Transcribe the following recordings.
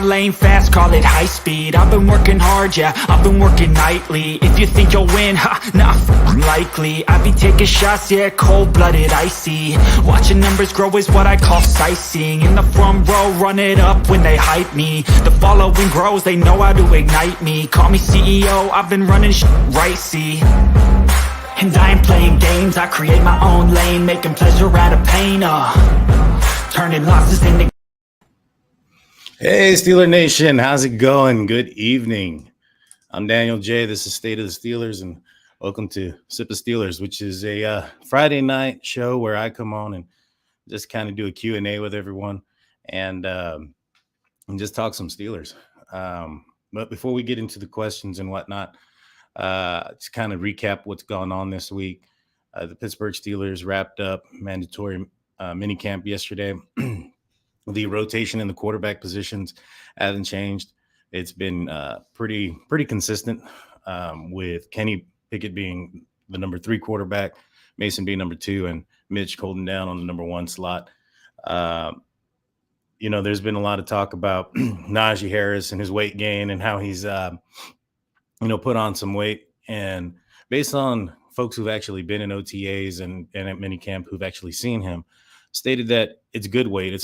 lane fast, call it high speed. I've been working hard, yeah, I've been working nightly. If you think you'll win, nah, likely. I be taking shots, yeah, cold-blooded, icy. Watching numbers grow is what I call sightseeing. In the front row, run it up when they hype me. The following grows, they know how to ignite me. Call me CEO, I've been running right, see. And I ain't playing games, I create my own lane, making pleasure out of pain, turning losses into... Hey, Steeler Nation, how's it going? Good evening. I'm Daniel J. This is State of the Steelers, and welcome to Sip of Steelers, which is a Friday night show where I come on and just kind of do a Q&A with everyone and just talk some Steelers. But before we get into the questions and whatnot, just kind of recap what's gone on this week. The Pittsburgh Steelers wrapped up mandatory minicamp yesterday. The rotation in the quarterback positions hasn't changed. It's been pretty consistent with Kenny Pickett being the number 3 quarterback, Mason being number 2, and Mitch holding down on the number 1 slot. There's been a lot of talk about Najee Harris and his weight gain and how he's put on some weight. And based on folks who've actually been in OTAs and at minicamp who've actually seen him, stated that it's good weight.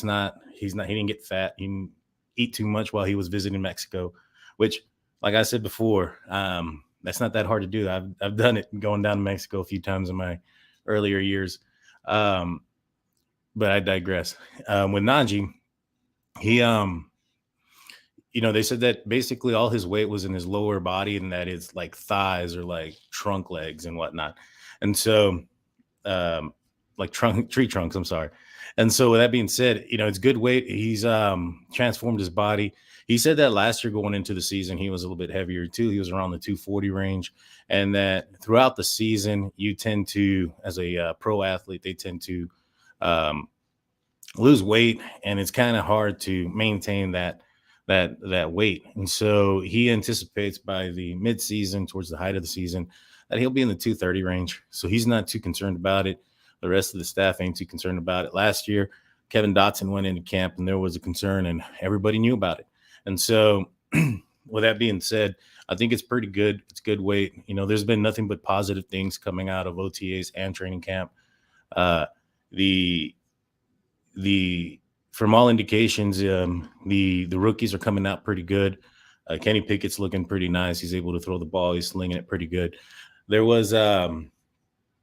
He didn't get fat. He didn't eat too much while he was visiting Mexico, which, like I said before, that's not that hard to do. I've done it going down to Mexico a few times in my earlier years. But I digress. With Najee, he, they said that basically all his weight was in his lower body and that it's like thighs or like trunk legs and whatnot. And so, tree trunks, I'm sorry. And so with that being said, it's good weight. He's transformed his body. He said that last year going into the season, he was a little bit heavier too. He was around the 240 range. And that throughout the season, you tend to, as a pro athlete, they tend to lose weight. And it's kind of hard to maintain that weight. And so he anticipates by the mid-season, towards the height of the season, that he'll be in the 230 range. So he's not too concerned about it. The rest of the staff ain't too concerned about it. Last year, Kevin Dotson went into camp and there was a concern and everybody knew about it. And so with that being said, I think it's pretty good. It's good weight. There's been nothing but positive things coming out of OTAs and training camp. From all indications, the rookies are coming out pretty good. Kenny Pickett's looking pretty nice. He's able to throw the ball. He's slinging it pretty good. There was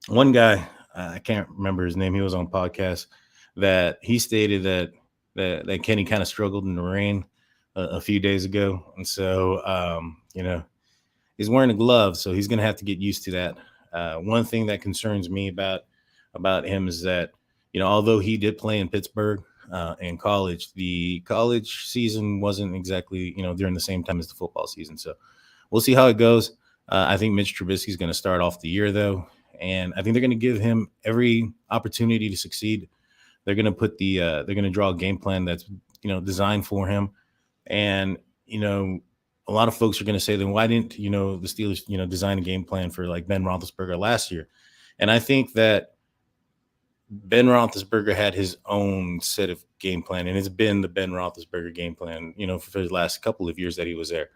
one guy, I can't remember his name. He was on podcast that he stated that Kenny kind of struggled in the rain a few days ago. And so, he's wearing a glove, so he's going to have to get used to that. One thing that concerns me about him is that, although he did play in Pittsburgh in college, the college season wasn't exactly, during the same time as the football season. So we'll see how it goes. I think Mitch Trubisky is going to start off the year, though. And I think they're going to give him every opportunity to succeed. They're going to they're going to draw a game plan that's, designed for him. And, a lot of folks are going to say, then why didn't, the Steelers, design a game plan for like Ben Roethlisberger last year? And I think that Ben Roethlisberger had his own set of game plan, and it's been the Ben Roethlisberger game plan, for the last couple of years that he was there.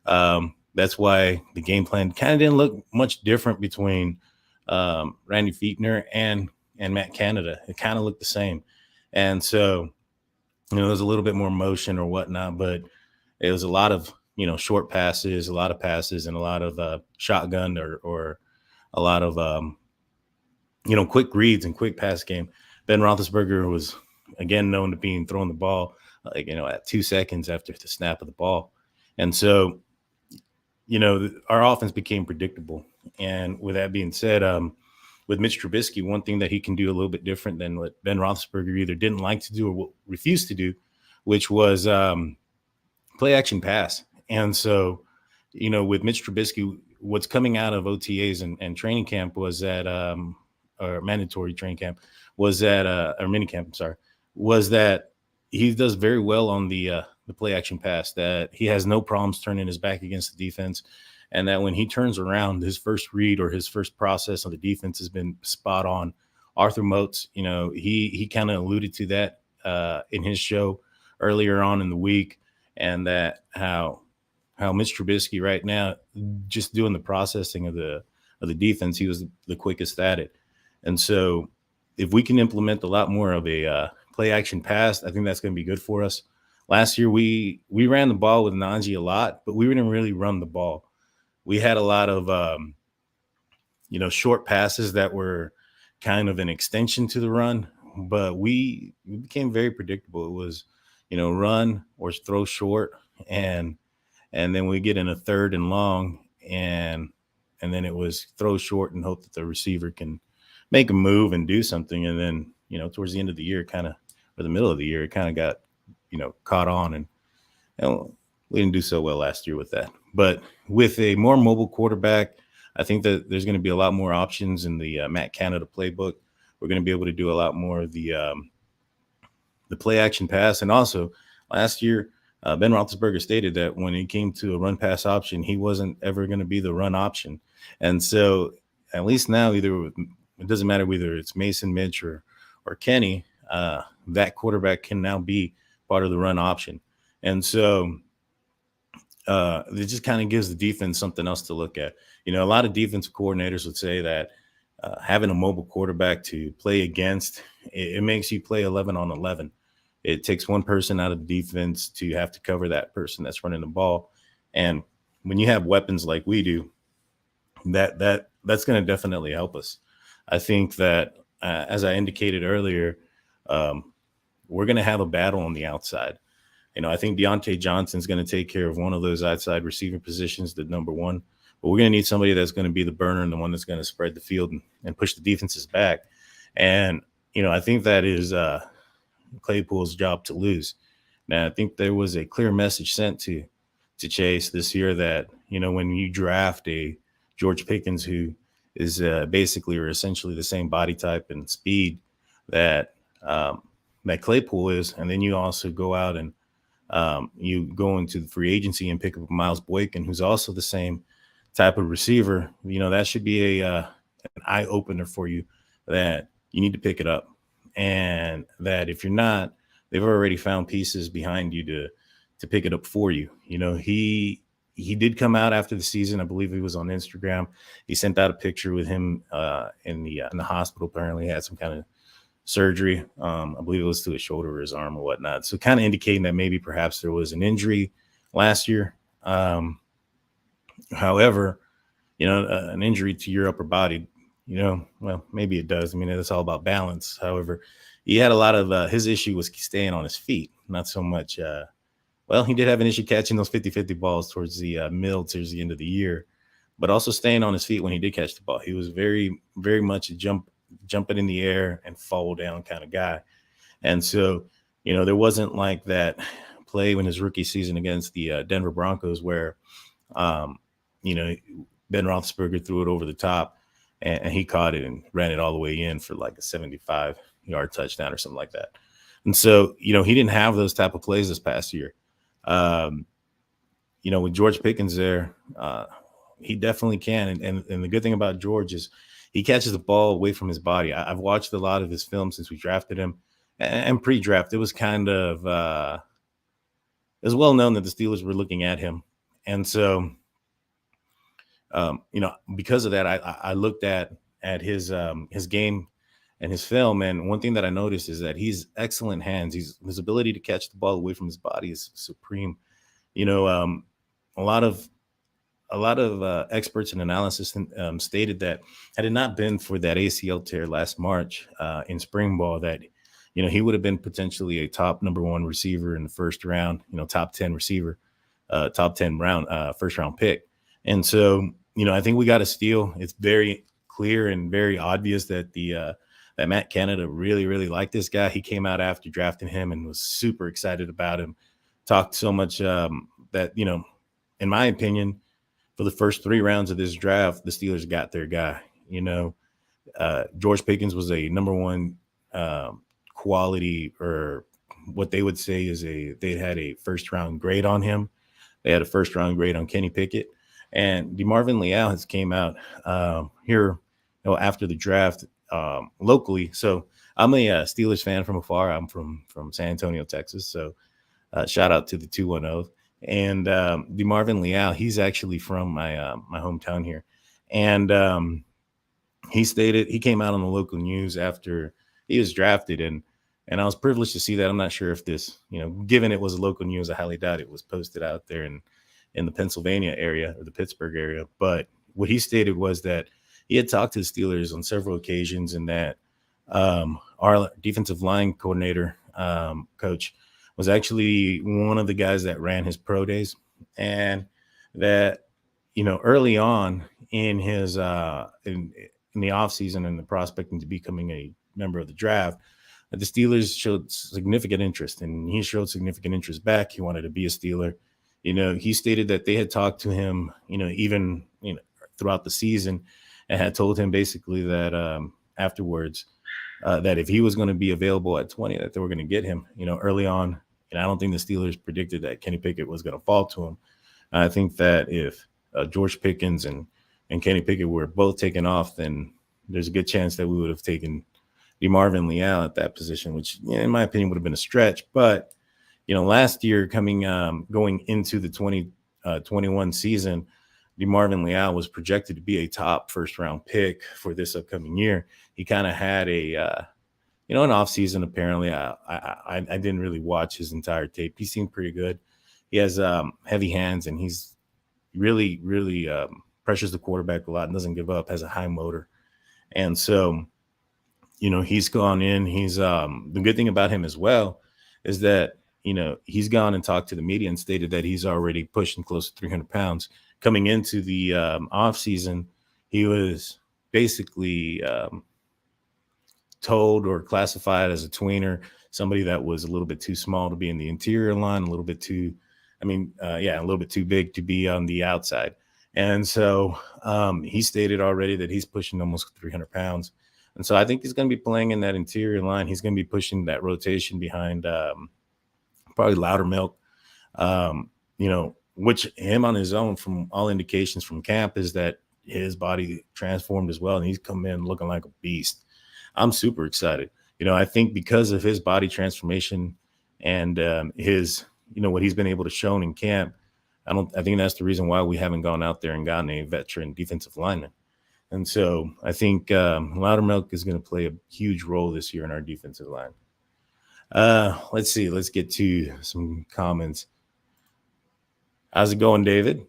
That's why the game plan kind of didn't look much different between Randy Fichtner and Matt Canada. It kind of looked the same. And so, there was a little bit more motion or whatnot, but it was a lot of, short passes, a lot of passes, and a lot of shotgun or a lot of, quick reads and quick pass game. Ben Roethlisberger was, again, known to being throwing the ball, at 2 seconds after the snap of the ball. And so, our offense became predictable. And with that being said, with Mitch Trubisky, one thing that he can do a little bit different than what Ben Roethlisberger either didn't like to do or refused to do, which was play action pass. And so, with Mitch Trubisky, what's coming out of OTAs and training camp was that, or mandatory training camp, was that, or minicamp, I'm sorry, was that he does very well on the play action pass, that he has no problems turning his back against the defense. And that when he turns around, his first read or his first process on the defense has been spot on. Arthur Moats, he kind of alluded to that in his show earlier on in the week. and that how Mitch Trubisky right now, just doing the processing of the defense, he was the quickest at it. And so if we can implement a lot more of a play action pass, I think that's going to be good for us. Last year we ran the ball with Najee a lot, but we didn't really run the ball. We had a lot of short passes that were kind of an extension to the run, but we became very predictable. It was, run or throw short, and then we get in a third and long, and then it was throw short and hope that the receiver can make a move and do something. And then, towards the end of the year, kind of, or the middle of the year, it kind of got, caught on, and we didn't do so well last year with that. But with a more mobile quarterback, I think that there's going to be a lot more options in the Matt Canada playbook. We're going to be able to do a lot more of the play action pass. And also last year, Ben Roethlisberger stated that when it came to a run pass option, he wasn't ever going to be the run option. And so at least now, either it doesn't matter whether it's Mason, Mitch, or Kenny, that quarterback can now be part of the run option. And so it just kind of gives the defense something else to look at. A lot of defensive coordinators would say that having a mobile quarterback to play against, it makes you play 11 on 11. It takes one person out of the defense to have to cover that person that's running the ball. And when you have weapons like we do, that's going to definitely help us. I think that, as I indicated earlier, we're going to have a battle on the outside. I think Deontay Johnson's going to take care of one of those outside receiving positions, the number one. But we're going to need somebody that's going to be the burner and the one that's going to spread the field and push the defenses back. And, I think that is Claypool's job to lose. Now, I think there was a clear message sent to Chase this year that, when you draft a George Pickens, who is basically or essentially the same body type and speed that Claypool is, and then you also go out and you go into the free agency and pick up Miles Boykin, who's also the same type of receiver, that should be an eye opener for you, that you need to pick it up. And that if you're not, they've already found pieces behind you to pick it up for you. He did come out after the season. I believe he was on Instagram. He sent out a picture with him in the hospital. Apparently he had some kind of surgery. I believe it was to his shoulder or his arm or whatnot. So kind of indicating that maybe perhaps there was an injury last year. However, an injury to your upper body, well, maybe it does. I mean, it's all about balance. However, he had a lot of his issue was staying on his feet, not so much. He did have an issue catching those 50-50 balls towards the towards the end of the year, but also staying on his feet when he did catch the ball. He was very, very much a jumping in the air and fall down kind of guy. And so, there wasn't like that play in his rookie season against the Denver Broncos where, Ben Roethlisberger threw it over the top and he caught it and ran it all the way in for like a 75-yard touchdown or something like that. And so, he didn't have those type of plays this past year. With George Pickens there, he definitely can. And the good thing about George is he catches the ball away from his body. I've watched a lot of his film since we drafted him, and pre-draft. It was kind of it was well known that the Steelers were looking at him. And so, because of that, I looked at his game and his film. And one thing that I noticed is that he's excellent hands. His ability to catch the ball away from his body is supreme. A lot of experts in analysis stated that had it not been for that ACL tear last March in spring ball, that he would have been potentially a top number one receiver in the first round, top 10 receiver, top 10 round first round pick. And so, I think we got a steal. It's very clear and very obvious that that Matt Canada really, really liked this guy. He came out after drafting him and was super excited about him. Talked so much that, in my opinion, for the first 3 rounds of this draft, the Steelers got their guy. George Pickens was a number one quality, or what they would say is they had a first round grade on him. They had a first round grade on Kenny Pickett, and DeMarvin Leal has came out here after the draft locally. So I'm a Steelers fan from afar. I'm from San Antonio, Texas. So shout out to the 210. And DeMarvin Leal, he's actually from my hometown here. And he came out on the local news after he was drafted, and I was privileged to see that. I'm not sure if this, given it was a local news, I highly doubt it was posted out there in the Pennsylvania area or the Pittsburgh area. But what he stated was that he had talked to the Steelers on several occasions, and that our defensive line coordinator, coach, was actually one of the guys that ran his pro days, and that early on in his in the offseason and the prospecting to becoming a member of the draft, the Steelers showed significant interest, and he showed significant interest back. He wanted to be a Steeler. He stated that they had talked to him, even throughout the season, and had told him basically that afterwards that if he was going to be available at 20, that they were going to get him, early on. And I don't think the Steelers predicted that Kenny Pickett was going to fall to him. I think that if George Pickens and Kenny Pickett were both taken off, then there's a good chance that we would have taken DeMarvin Leal at that position, which, in my opinion, would have been a stretch. But, last year going into the 2021 season, DeMarvin Leal was projected to be a top first-round pick for this upcoming year. He kind of had an offseason, apparently. I didn't really watch his entire tape. He seemed pretty good. He has heavy hands, and he's really, really pressures the quarterback a lot and doesn't give up, has a high motor. And so, he's gone in. He's the good thing about him as well is that, he's gone and talked to the media and stated that he's already pushing close to 300 pounds. Coming into the offseason, he was basically told or classified as a tweener, somebody that was a little bit too small to be in the interior line, a little bit too big to be on the outside. And so he stated already that he's pushing almost 300 pounds. And so I think he's going to be playing in that interior line. He's going to be pushing that rotation behind probably Loudermilk, which him on his own, from all indications from camp, is that his body transformed as well. And he's come in looking like a beast. I'm super excited. I think because of his body transformation and his, what he's been able to show in camp, I think that's the reason why we haven't gone out there and gotten a veteran defensive lineman. And so I think Loudermilk is going to play a huge role this year in our defensive line. Let's see. Let's get to some comments. How's it going, David?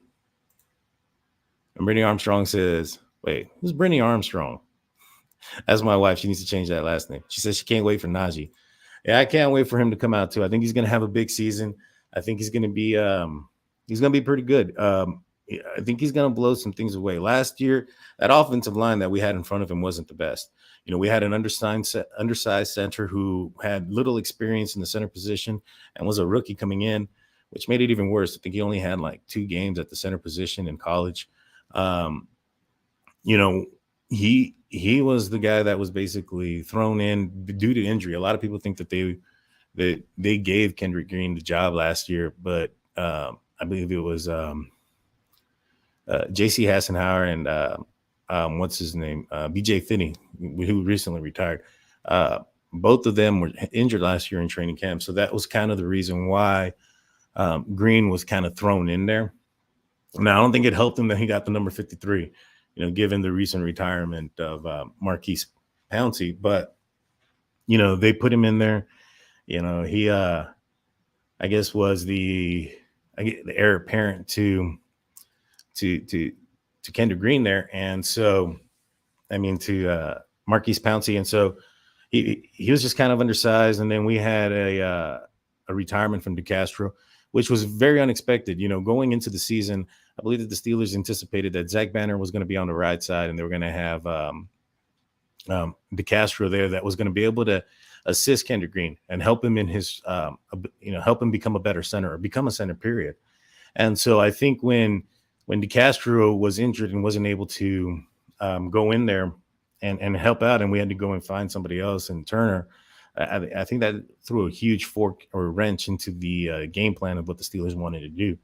And Brittany Armstrong says, wait, who's Brittany Armstrong? That's my wife. She needs to change that last name. She says she can't wait for Najee. Yeah, I can't wait for him to come out too. I think he's going to have a big season. I think he's going to be pretty good. I think he's going to blow some things away. Last year, that offensive line that we had in front of him wasn't the best. We had an undersized center who had little experience in the center position and was a rookie coming in, which made it even worse. I think he only had like 2 games at the center position in college. He was the guy that was basically thrown in due to injury. A lot of people think that they gave Kendrick Green the job last year, but I believe it was J.C. Hassenauer and what's his name, B.J. Finney, who recently retired. Both of them were injured last year in training camp, so that was kind of the reason why Green was kind of thrown in there. Now, I don't think it helped him that he got the number 53, given the recent retirement of Marquise Pouncey. But, they put him in there. He, I guess, was the heir apparent to Kendrick Green there. And so, to Marquise Pouncey. And so he was just kind of undersized. And then we had a retirement from DeCastro, which was very unexpected. Going into the season, I believe that the Steelers anticipated that Zach Banner was going to be on the right side, and they were going to have DeCastro there that was going to be able to assist Kendrick Green and help him in his, help him become a better center or become a center, period. And so I think when DeCastro was injured and wasn't able to go in there and help out, and we had to go and find somebody else in Turner, I think that threw a huge fork or wrench into the game plan of what the Steelers wanted to do.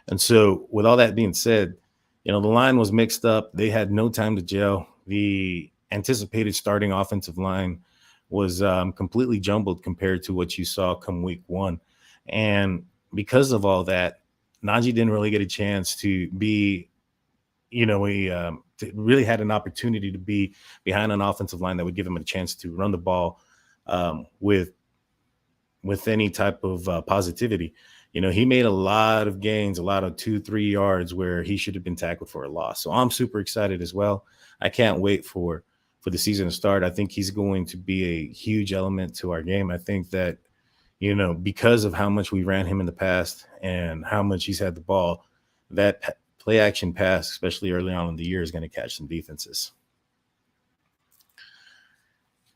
And so with all that being said, the line was mixed up. They had no time to gel. The anticipated starting offensive line was completely jumbled compared to what you saw come week 1. And because of all that, Najee didn't really get a chance to be, really had an opportunity to be behind an offensive line that would give him a chance to run the ball with any type of positivity. He made a lot of gains, a lot of 2-3 yards where he should have been tackled for a loss. So I'm super excited as well. I can't wait for the season to start. I think he's going to be a huge element to our game. I think that, because of how much we ran him in the past and how much he's had the ball, that play action pass, especially early on in the year, is going to catch some defenses.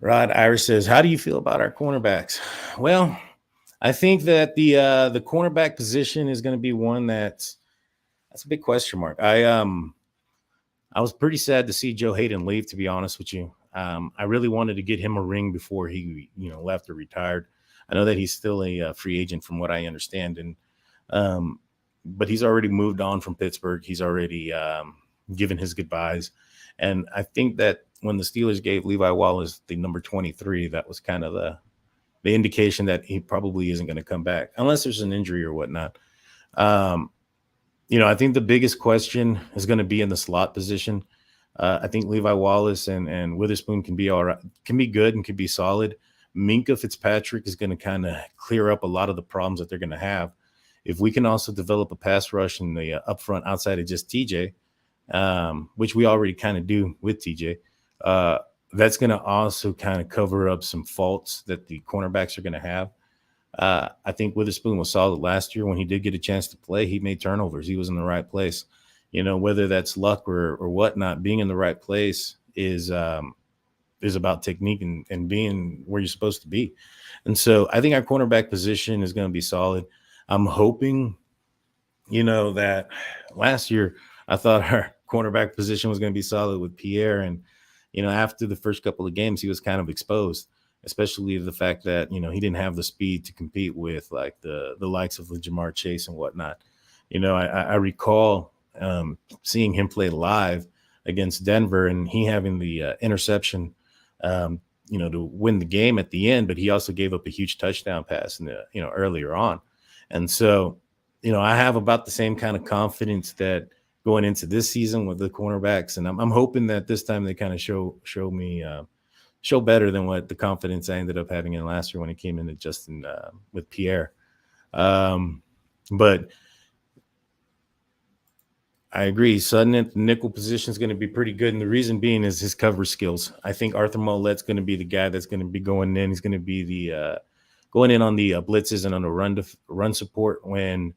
Rod Irish says, how do you feel about our cornerbacks? Well, I think that the cornerback position is going to be one that's a big question mark. I was pretty sad to see Joe Hayden leave, to be honest with you. I really wanted to get him a ring before he, left or retired. I know that he's still a free agent from what I understand. But he's already moved on from Pittsburgh. He's already given his goodbyes. And I think that when the Steelers gave Levi Wallace the number 23, that was kind of the indication that he probably isn't going to come back unless there's an injury or whatnot. I think the biggest question is going to be in the slot position. I think Levi Wallace and Witherspoon can be all right, can be good and can be solid. Minkah Fitzpatrick is going to kind of clear up a lot of the problems that they're going to have. If we can also develop a pass rush in the up front outside of just TJ, which we already kind of do with TJ, that's going to also kind of cover up some faults that the cornerbacks are going to have. I think Witherspoon was solid last year. When he did get a chance to play, he made turnovers. He was in the right place. Whether that's luck or whatnot, being in the right place is about technique and being where you're supposed to be. And so I think our cornerback position is going to be solid. I'm hoping, that last year I thought our cornerback position was going to be solid with Pierre. And, after the first couple of games, he was kind of exposed, especially the fact that, he didn't have the speed to compete with like the likes of Jamar Chase and whatnot. I recall seeing him play live against Denver and he having the interception, to win the game at the end, but he also gave up a huge touchdown pass earlier on. And so, I have about the same kind of confidence that going into this season with the cornerbacks, and I'm hoping that this time they kind of show me better than what the confidence I ended up having in last year when it came into Justin with Pierre. But I agree. Sutton at the nickel position is going to be pretty good. And the reason being is his coverage skills. I think Arthur Maulet's going to be the guy that's going to be going in. He's going to be the going in on the blitzes and on the run support when,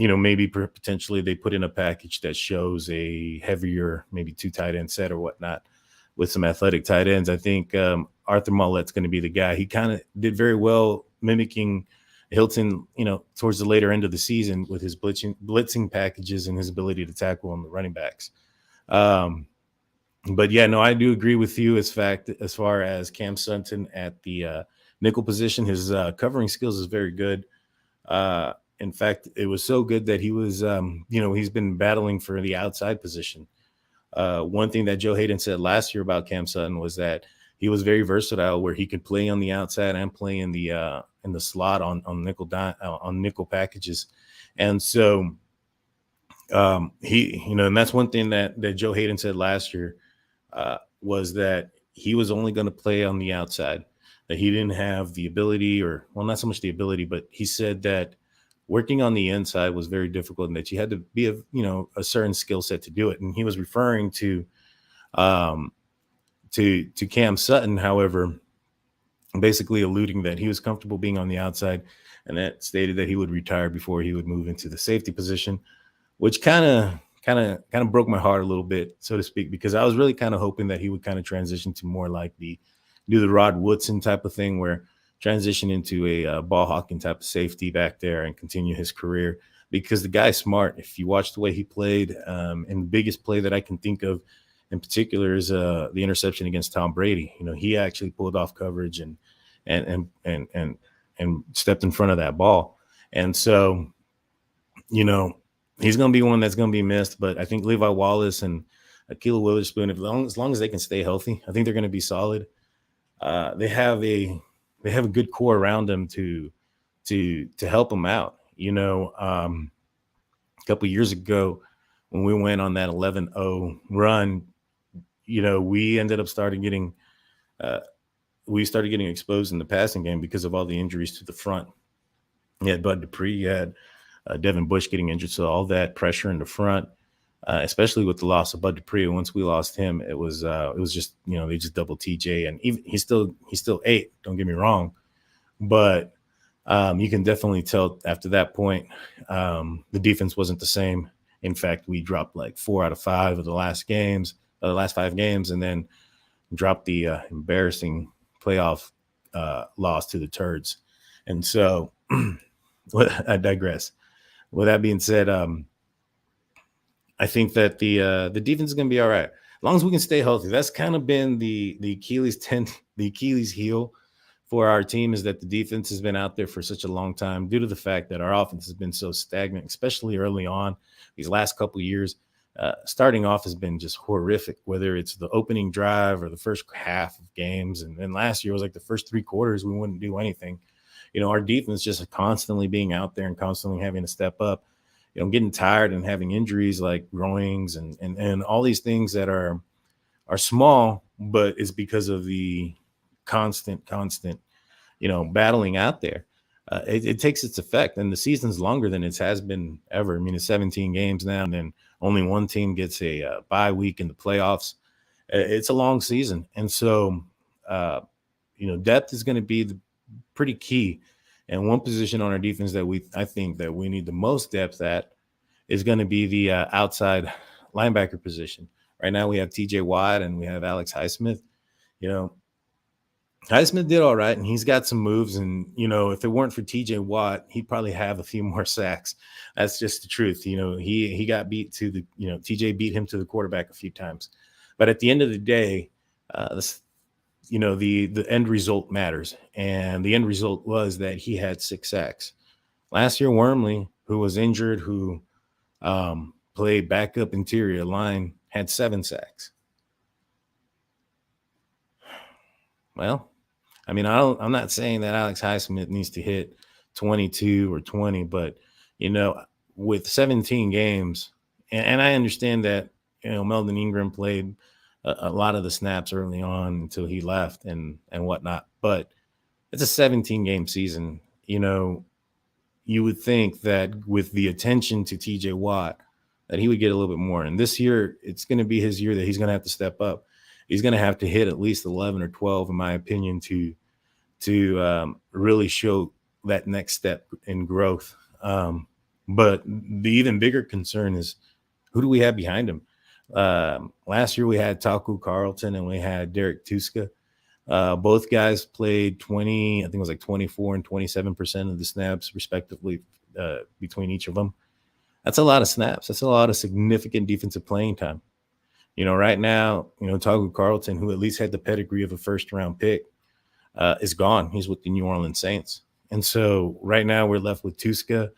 maybe potentially they put in a package that shows a heavier, maybe 2 tight end set or whatnot with some athletic tight ends. I think Arthur Maulet's going to be the guy. He kind of did very well mimicking Hilton, towards the later end of the season with his blitzing packages and his ability to tackle on the running backs. But yeah, no, I do agree with you as far as Cam Sutton at the nickel position. His covering skills is very good. In fact, it was so good that he was, he's been battling for the outside position. One thing that Joe Hayden said last year about Cam Sutton was that he was very versatile, where he could play on the outside and play in the slot on nickel packages. And so he, and that's one thing that Joe Hayden said last year was that he was only going to play on the outside, that he didn't have the ability, or well, not so much the ability, but he said that working on the inside was very difficult and that you had to be a certain skill set to do it. And he was referring to Cam Sutton, however, basically alluding that he was comfortable being on the outside, and that stated that he would retire before he would move into the safety position, which kind of broke my heart a little bit, so to speak, because I was really kind of hoping that he would kind of transition to more like do the Rod Woodson type of thing, where transition into a ball hawking type of safety back there and continue his career, because the guy's smart. If you watch the way he played, and the biggest play that I can think of in particular is the interception against Tom Brady. He actually pulled off coverage and stepped in front of that ball. And so, he's going to be one that's going to be missed. But I think Levi Wallace and Ahkello Witherspoon, as long as they can stay healthy, I think they're going to be solid. They have a good core around them to help them out. A couple years ago when we went on that 11-0 run, we ended up we started getting exposed in the passing game because of all the injuries to the front. You had Bud Dupree, you had Devin Bush getting injured, so all that pressure in the front, especially with the loss of Bud Dupree. Once we lost him, it was just they just doubled TJ, and even he's still eight. Don't get me wrong, but you can definitely tell after that point the defense wasn't the same. In fact, we dropped like 4 out of 5 of the last 5 games, and then dropped the embarrassing playoff loss to the Turds. And so I digress. With that being said, I think that the defense is going to be all right as long as we can stay healthy. That's kind of been the Achilles heel for our team, is that the defense has been out there for such a long time due to the fact that our offense has been so stagnant, especially early on. These last couple of years, starting off has been just horrific, whether it's the opening drive or the first half of games. And then last year was like the first 3 quarters, we wouldn't do anything. Our defense just constantly being out there and constantly having to step up, getting tired and having injuries like groins and all these things that are small, but it's because of the constant, battling out there. It takes its effect, and the season's longer than it has been ever. I mean, it's 17 games now, and then only one team gets a bye week in the playoffs. It's a long season, and so depth is going to be pretty key. And one position on our defense that I think that we need the most depth at is going to be the outside linebacker position. Right now we have TJ Watt and we have Alex Highsmith. Highsmith did all right, and he's got some moves. And, if it weren't for TJ Watt, he'd probably have a few more sacks. That's just the truth. He got beat to the, TJ beat him to the quarterback a few times. But at the end of the day, the end result matters. And the end result was that he had 6 sacks. Last year, Wormley, who was injured, who played backup interior line, had 7 sacks. Well, I mean, I'm not saying that Alex Highsmith needs to hit 22 or 20, but, with 17 games, and I understand that, Melvin Ingram played a lot of the snaps early on until he left and whatnot, but it's a 17-game season. You would think that with the attention to TJ Watt, that he would get a little bit more. And this year, it's going to be his year that he's going to have to step up. He's going to have to hit at least 11 or 12, in my opinion, to really show that next step in growth. But the even bigger concern is, who do we have behind him? Last year we had Taku Carlton and we had Derek Tuska. Both guys played 20, I think it was like 24 and 27% of the snaps respectively between each of them. That's a lot of snaps. That's a lot of significant defensive playing time. Right now, Taku Carlton, who at least had the pedigree of a first-round pick, is gone. He's with the New Orleans Saints. And so right now we're left with Tuska,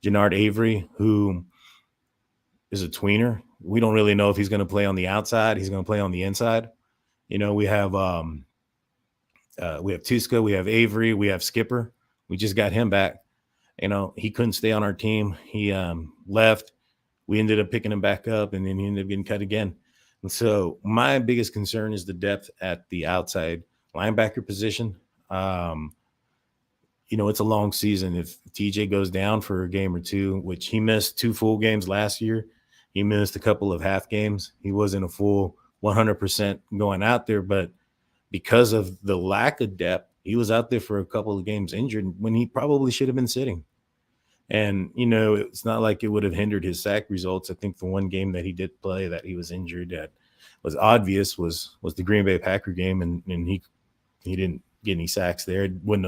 Jannard Avery, who is a tweener. We don't really know if he's going to play on the outside. He's going to play on the inside. We have Tuska, we have Avery, we have Skipper. We just got him back. He couldn't stay on our team. He left. We ended up picking him back up, and then he ended up getting cut again. And so my biggest concern is the depth at the outside linebacker position. It's a long season. If TJ goes down for a game or two, which he missed 2 full games last year, he missed a couple of half games. He wasn't a full 100% going out there, but because of the lack of depth, he was out there for a couple of games injured when he probably should have been sitting. And, it's not like it would have hindered his sack results. I think the one game that he did play that he was injured that was obvious was the Green Bay Packer game, and he didn't get any sacks there. It wouldn't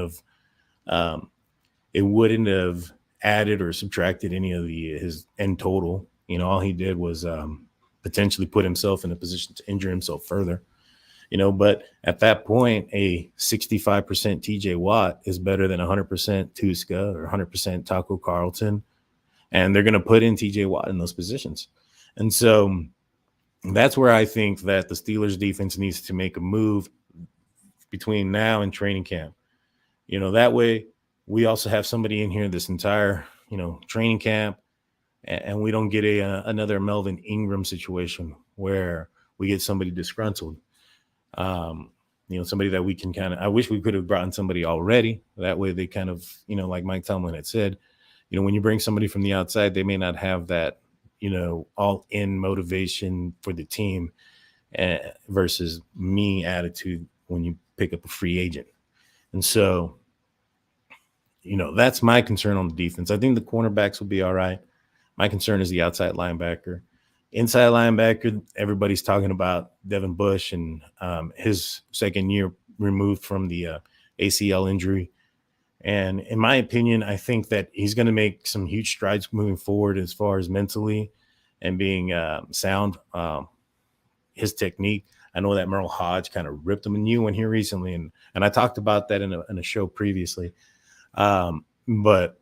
have added or subtracted any of his end total. All he did was potentially put himself in a position to injure himself further. But at that point, a 65% TJ Watt is better than 100% Tuska or 100% Taco Carlton. And they're going to put in TJ Watt in those positions. And so that's where I think that the Steelers defense needs to make a move between now and training camp. That way we also have somebody in here this entire training camp, and we don't get another Melvin Ingram situation where we get somebody disgruntled. Somebody that we can I wish we could have brought in somebody already. That way they kind of, like Mike Tomlin had said, when you bring somebody from the outside, they may not have that, all in motivation for the team versus me attitude when you pick up a free agent. And so, that's my concern on the defense. I think the cornerbacks will be all right. My concern is the outside linebacker. Inside linebacker, everybody's talking about Devin Bush and his second year removed from the ACL injury. And in my opinion, I think that he's going to make some huge strides moving forward as far as mentally and being sound. His technique. I know that Merle Hodge kind of ripped him a new one here recently, and I talked about that in a show previously. But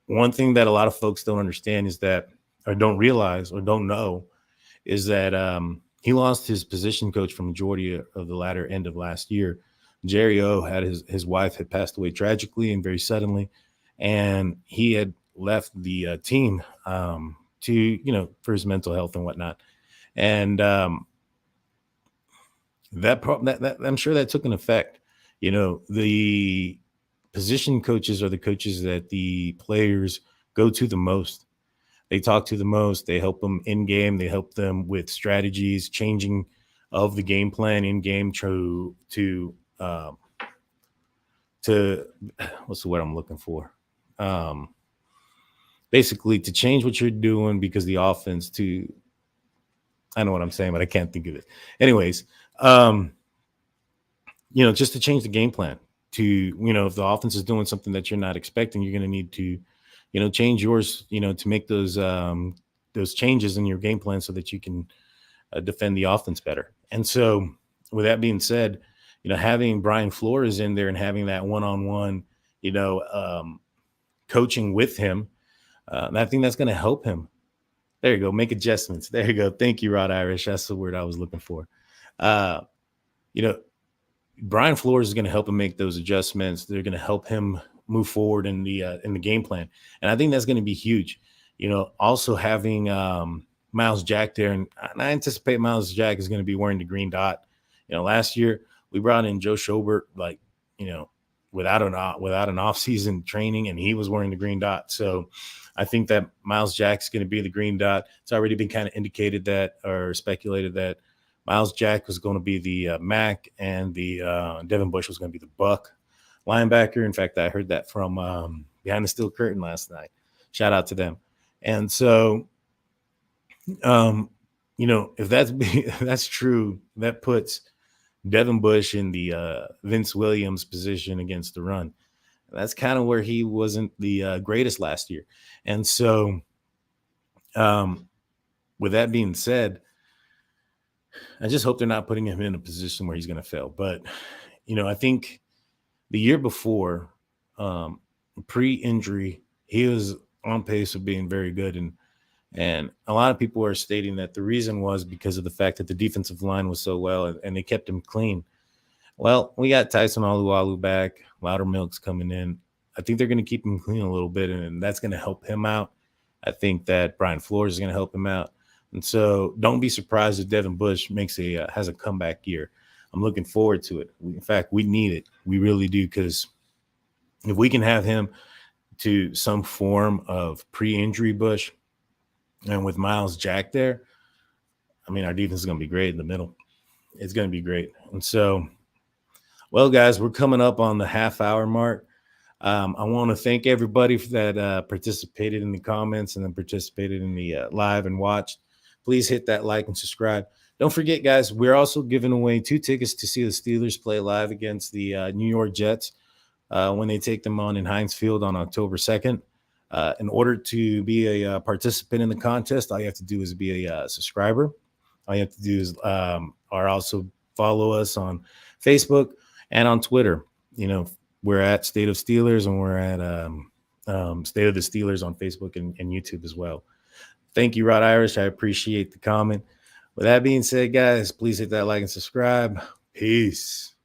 one thing that a lot of folks don't understand is that, or don't realize, or don't know, is that he lost his position coach for majority of the latter end of last year. Jerry O had his wife had passed away tragically and very suddenly, and he had left the team to for his mental health and whatnot. And that I'm sure that took an effect. The position coaches are the coaches that the players go to the most. They talk to the most. They help them in game. They help them with strategies, changing of the game plan in game to what's the word I'm looking for? Basically to change what you're doing because the offense I know what I'm saying, but I can't think of it. Anyways, just to change the game plan to, if the offense is doing something that you're not expecting, you're going to need to, change yours, to make those changes in your game plan so that you can defend the offense better. And so with that being said, having Brian Flores in there and having that one-on-one, coaching with him, I think that's going to help him. There you go. Make adjustments. There you go. Thank you, Rod Irish. That's the word I was looking for. Brian Flores is going to help him make those adjustments. They're going to help him move forward in the game plan. And I think that's going to be huge. Also having Miles Jack there. And I anticipate Miles Jack is going to be wearing the green dot. Last year we brought in Joe Schobert, without an off-season training, and he was wearing the green dot. So I think that Miles Jack's going to be the green dot. It's already been kind of indicated that, or speculated that, Miles Jack was going to be the Mac, and the Devin Bush was going to be the Buck linebacker. In fact, I heard that from behind the steel curtain last night. Shout out to them. And so, if that's true, that puts Devin Bush in the Vince Williams position against the run. That's kind of where he wasn't the greatest last year. And so, with that being said, I just hope they're not putting him in a position where he's going to fail. But, I think the year before, pre-injury, he was on pace of being very good. And a lot of people are stating that the reason was because of the fact that the defensive line was so well and they kept him clean. Well, we got Tyson Alualu back, Loudermilk's coming in. I think they're going to keep him clean a little bit, and that's going to help him out. I think that Brian Flores is going to help him out. And so don't be surprised if Devin Bush has a comeback year. I'm looking forward to it. In fact, we need it. We really do, because if we can have him to some form of pre-injury Bush and with Miles Jack there, I mean, our defense is going to be great in the middle. It's going to be great. And so, well, guys, we're coming up on the half-hour mark. I want to thank everybody that participated in the comments and then participated in the live and watched. Please hit that like and subscribe. Don't forget, guys, we're also giving away 2 tickets to see the Steelers play live against the New York Jets when they take them on in Heinz Field on October 2nd. In order to be a participant in the contest, all you have to do is be a subscriber. All you have to do is also follow us on Facebook and on Twitter. We're at State of Steelers, and we're at State of the Steelers on Facebook and YouTube as well. Thank you, Rod Irish. I appreciate the comment. With that being said, guys, please hit that like and subscribe. Peace.